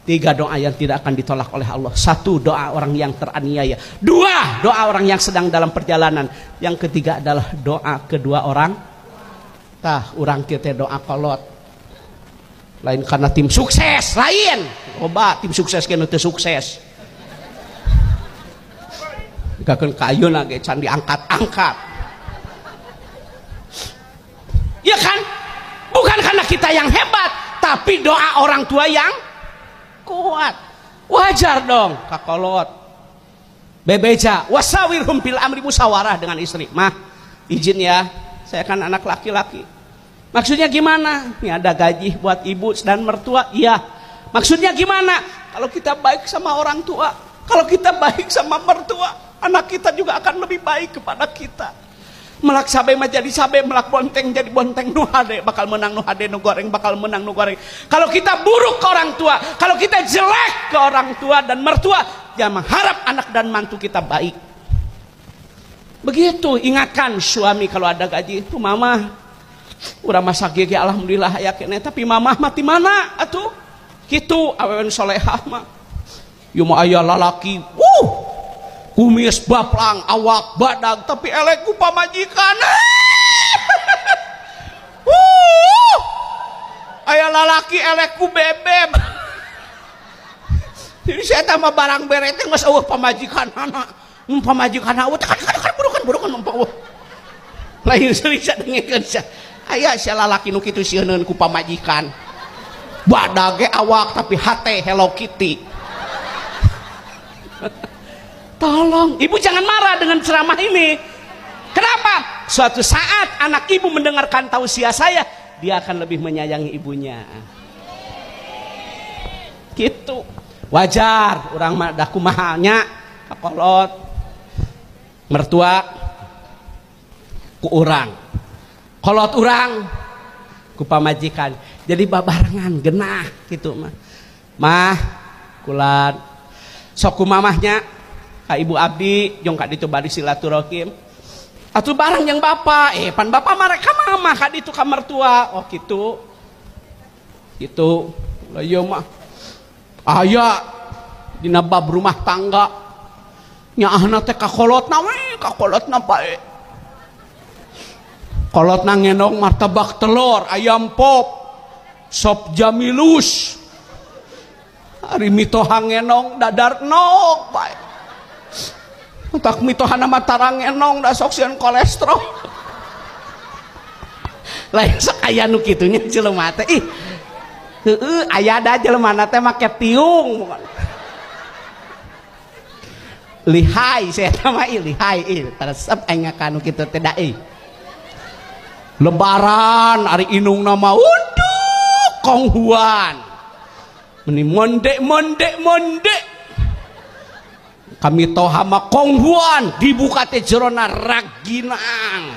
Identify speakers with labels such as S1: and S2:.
S1: 3 doa yang tidak akan ditolak oleh Allah. 1, doa orang yang teraniaya. 2, doa orang yang sedang dalam perjalanan. Yang ketiga adalah doa kedua orang. Tah, orang kita doa kolot. Lain karena tim sukses, lain. Coba tim sukses kena teu sukses. Gakeun kayu lagi can diangkat-angkat. Ya kan? Bukan karena kita yang hebat, tapi doa orang tua yang kuat. Wajar dong kakolot. Bebeja wasawirhum fil amri, musyawarah dengan istri. Mah, izin ya, saya kan anak laki-laki. Maksudnya gimana? Ini ada gaji buat ibu dan mertua. Iya. Maksudnya gimana? Kalau kita baik sama orang tua, kalau kita baik sama mertua, anak kita juga akan lebih baik kepada kita. Melak sabe mah jadi sabe, melak bonteng jadi bonteng, nu hade bakal menang, nu hade nu goreng bakal menang, nu goreng. Kalau kita buruk ke orang tua, kalau kita jelek ke orang tua dan mertua, jangan mengharap anak dan mantu kita baik. Begitu, ingatkan suami kalau ada gaji itu, mama urang masak gigi alhamdulillah aya kene, tapi mamah mati mana atuh? Kitu awewe solehah mah. Ieu mah aya lalaki, kumis baplang, awak badag, tapi elek ku pamajikan. Aya lalaki elek ku bebeb. Jadi saya tambah barang berete geus eueuh pamajikanana. Pamajikanna eueuh kan burukan mempeuh. Lain seueur sadengekeun sia. Aya sia lalaki nu kitu sieunneun ku pamajikan. Badag ge awak tapi hate Hello Kitty. Tolong, ibu jangan marah dengan ceramah ini. Kenapa? Suatu saat anak ibu mendengarkan tausiah saya, dia akan lebih menyayangi ibunya. Gitu. Wajar, orang mah da kumaha nya kakolot mertua ku urang. Kolot urang ku pamajikan. Jadi babarengan genah gitu mah. Mah, kulan sok ku mamahnya ka ibu abdi jong ka ditu bari silaturahim atuh barang yang bapak pan bapak mereka mama ka ditu ka mertua. Oh gitu lah ieu mah aya dina bab rumah tangga nyaahna teh kakolotna we kakolotna bae kolotna ngenong martabak telur ayam pop sop jamilus ari mitoha ngenong dadar nok bae. Tak mitohana mah tarang enong da sok sieun kolesterol. Lain sok aya nu kitunya jelema teh. Ih. Heueuh aya da jelemana teh make tiung. Lihai saya mah lihai teresep aing ngakanu kitu teh da Lebaran ari inungna mah uduk konghuan. Meni monde kami toha mah konghuan dibuka teh jerona raginang.